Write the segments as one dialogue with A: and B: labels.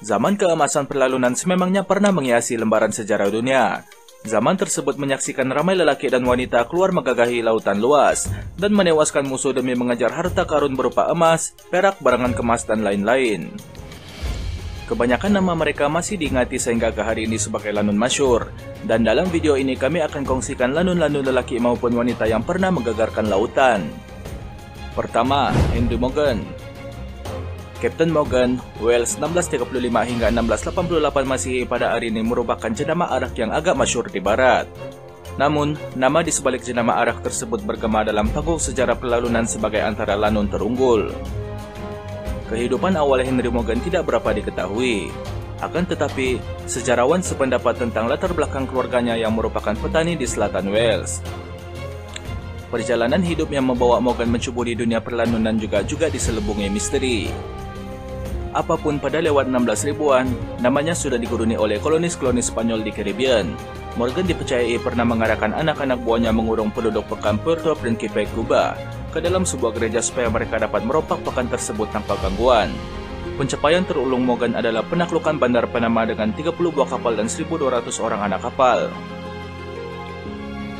A: Zaman keemasan perlalunan sememangnya pernah menghiasi lembaran sejarah dunia. Zaman tersebut menyaksikan ramai lelaki dan wanita keluar menggagahi lautan luas dan menewaskan musuh demi mengejar harta karun berupa emas, perak, barangan kemas, dan lain-lain. Kebanyakan nama mereka masih diingati sehingga ke hari ini sebagai lanun masyhur. Dan dalam video ini kami akan kongsikan lanun-lanun lelaki maupun wanita yang pernah menggegarkan lautan. Pertama, Henry Morgan. Captain Morgan, Wales 1635 hingga 1688 Masehi pada hari ini merupakan jenama arak yang agak masyhur di barat. Namun, nama di sebalik jenama arak tersebut bergema dalam panggung sejarah perlalunan sebagai antara lanun terunggul. Kehidupan awal Henry Morgan tidak berapa diketahui. Akan tetapi, sejarawan sependapat tentang latar belakang keluarganya yang merupakan petani di selatan Wales. Perjalanan hidup yang membawa Morgan mencuburi dunia perlanunan juga diselubungi misteri. Apapun pada lewat 16 ribuan, namanya sudah diguruni oleh kolonis-kolonis Spanyol di Caribbean. Morgan dipercayai pernah mengarahkan anak-anak buahnya mengurung penduduk pekan Puerto Príncipe, Cuba, ke dalam sebuah gereja supaya mereka dapat merompak pekan tersebut tanpa gangguan. Pencapaian terulung Morgan adalah penaklukan bandar Panama dengan 30 buah kapal dan 1.200 orang anak kapal.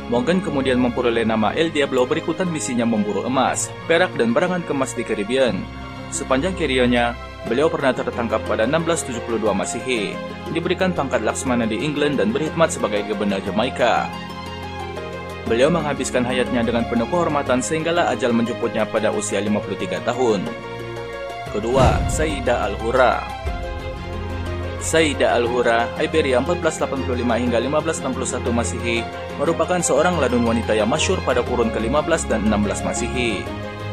A: Morgan kemudian memperoleh nama El Diablo berikutan misinya memburu emas, perak, dan barangan kemas di Caribbean. Sepanjang karirnya, beliau pernah tertangkap pada 1672 Masehi, diberikan pangkat Laksmana di England dan berkhidmat sebagai gubernur Jamaika. Beliau menghabiskan hayatnya dengan penuh kehormatan sehinggalah ajal menjemputnya pada usia 53 tahun. Kedua, Sayyidah Al-Hurra. Sayyidah Al-Hurra, Iberia 1485 hingga 1561 Masehi, merupakan seorang lanun wanita yang masyhur pada kurun ke-15 dan 16 Masehi.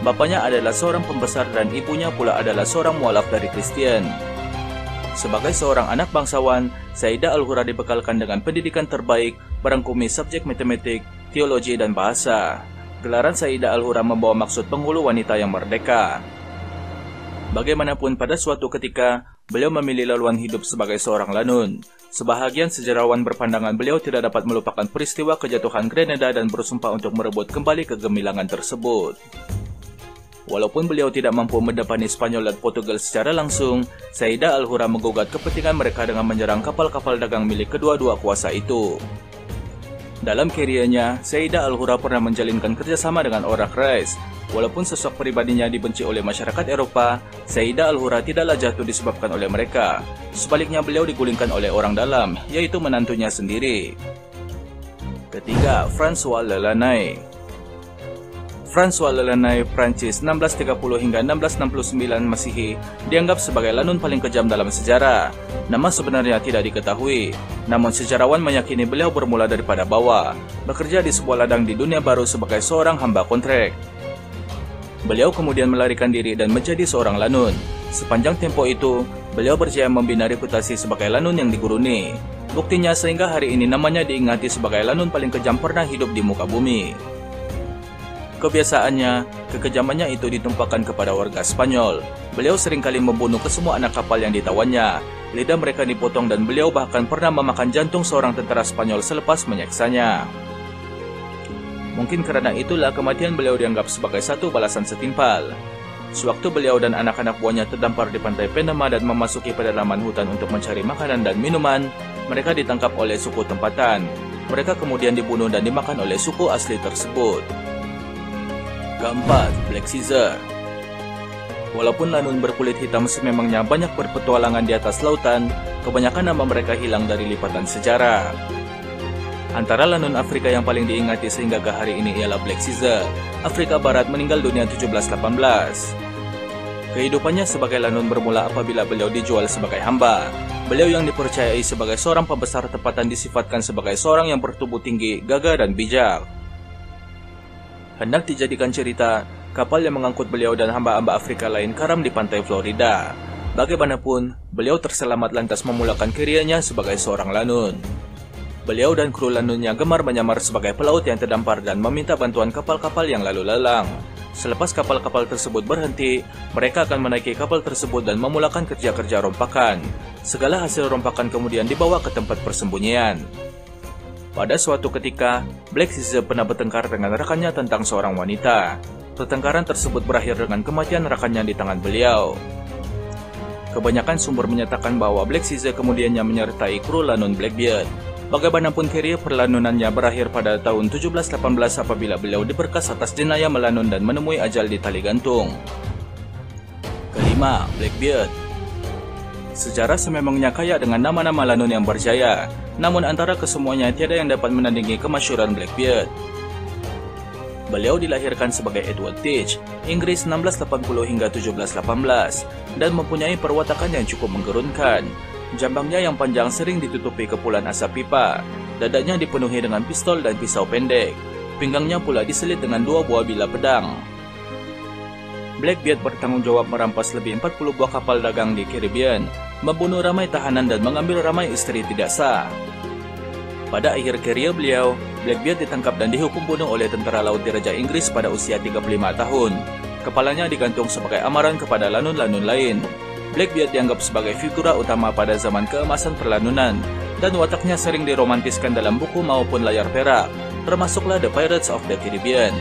A: Bapaknya adalah seorang pembesar dan ibunya pula adalah seorang mualaf dari Kristen. Sebagai seorang anak bangsawan, Sayyidah Al-Hurra dibekalkan dengan pendidikan terbaik, berangkumi subjek matematik, teologi, dan bahasa. Gelaran Sayyidah Al-Hurra membawa maksud penghulu wanita yang merdeka. Bagaimanapun pada suatu ketika, beliau memilih laluan hidup sebagai seorang lanun. Sebahagian sejarawan berpandangan beliau tidak dapat melupakan peristiwa kejatuhan Grenada dan bersumpah untuk merebut kembali kegemilangan tersebut. Walaupun beliau tidak mampu mendepani Spanyol dan Portugal secara langsung, Sayyidah Al-Hurra menggugat kepentingan mereka dengan menyerang kapal-kapal dagang milik kedua-dua kuasa itu. Dalam karirnya, Sayyidah Al-Hurra pernah menjalinkan kerjasama dengan orang Quraisy. Walaupun sosok pribadinya dibenci oleh masyarakat Eropa, Sayyidah Al-Hurra tidaklah jatuh disebabkan oleh mereka. Sebaliknya, beliau digulingkan oleh orang dalam, yaitu menantunya sendiri. Ketiga, François Lelanay. François Lelanay, Prancis 1630 hingga 1669 Masehi, dianggap sebagai lanun paling kejam dalam sejarah. Nama sebenarnya tidak diketahui, namun sejarawan meyakini beliau bermula daripada bawah, bekerja di sebuah ladang di dunia baru sebagai seorang hamba kontrak. Beliau kemudian melarikan diri dan menjadi seorang lanun. Sepanjang tempo itu, beliau berjaya membina reputasi sebagai lanun yang diguruni. Buktinya sehingga hari ini namanya diingati sebagai lanun paling kejam pernah hidup di muka bumi. Kebiasaannya, kekejamannya itu ditumpahkan kepada warga Spanyol. Beliau seringkali membunuh kesemua anak kapal yang ditawannya. Lidah mereka dipotong dan beliau bahkan pernah memakan jantung seorang tentara Spanyol selepas menyiksanya. Mungkin karena itulah kematian beliau dianggap sebagai satu balasan setimpal. Sewaktu beliau dan anak-anak buahnya terdampar di pantai Panama dan memasuki pedalaman hutan untuk mencari makanan dan minuman, mereka ditangkap oleh suku tempatan. Mereka kemudian dibunuh dan dimakan oleh suku asli tersebut. Keempat, Black Caesar. Walaupun lanun berkulit hitam sememangnya banyak berpetualangan di atas lautan, kebanyakan nama mereka hilang dari lipatan sejarah. Antara lanun Afrika yang paling diingati sehingga ke hari ini ialah Black Caesar. Afrika Barat meninggal dunia 1718. Kehidupannya sebagai lanun bermula apabila beliau dijual sebagai hamba. Beliau yang dipercayai sebagai seorang pembesar tempatan disifatkan sebagai seorang yang bertubuh tinggi, gagah, dan bijak. Hendak dijadikan cerita, kapal yang mengangkut beliau dan hamba-hamba Afrika lain karam di pantai Florida. Bagaimanapun, beliau terselamat lantas memulakan karirnya sebagai seorang lanun. Beliau dan kru lanunnya gemar menyamar sebagai pelaut yang terdampar dan meminta bantuan kapal-kapal yang lalu lalang. Selepas kapal-kapal tersebut berhenti, mereka akan menaiki kapal tersebut dan memulakan kerja-kerja rompakan. Segala hasil rompakan kemudian dibawa ke tempat persembunyian. Pada suatu ketika, Black Caesar pernah bertengkar dengan rekannya tentang seorang wanita. Pertengkaran tersebut berakhir dengan kematian rekannya di tangan beliau. Kebanyakan sumber menyatakan bahwa Black Caesar kemudiannya menyertai kru lanun Blackbeard. Bagaimanapun karier perlanunannya berakhir pada tahun 1718 apabila beliau diberkas atas jenayah melanun dan menemui ajal di tali gantung. Kelima, Blackbeard. Sejarah sememangnya kaya dengan nama-nama lanun yang berjaya, namun antara kesemuanya tiada yang dapat menandingi kemasyhuran Blackbeard. Beliau dilahirkan sebagai Edward Teach, Inggris 1680 hingga 1718, dan mempunyai perwatakan yang cukup menggerunkan. Jambangnya yang panjang sering ditutupi kepulan asap pipa, dadanya dipenuhi dengan pistol dan pisau pendek, pinggangnya pula diselit dengan 2 buah bilah pedang. Blackbeard bertanggung jawab merampas lebih 40 buah kapal dagang di Caribbean, membunuh ramai tahanan dan mengambil ramai istri tidak sah. Pada akhir karier beliau, Blackbeard ditangkap dan dihukum bunuh oleh tentara laut Diraja Inggris pada usia 35 tahun. Kepalanya digantung sebagai amaran kepada lanun-lanun lain. Blackbeard dianggap sebagai figura utama pada zaman keemasan perlanunan, dan wataknya sering diromantiskan dalam buku maupun layar perak, termasuklah The Pirates of the Caribbean.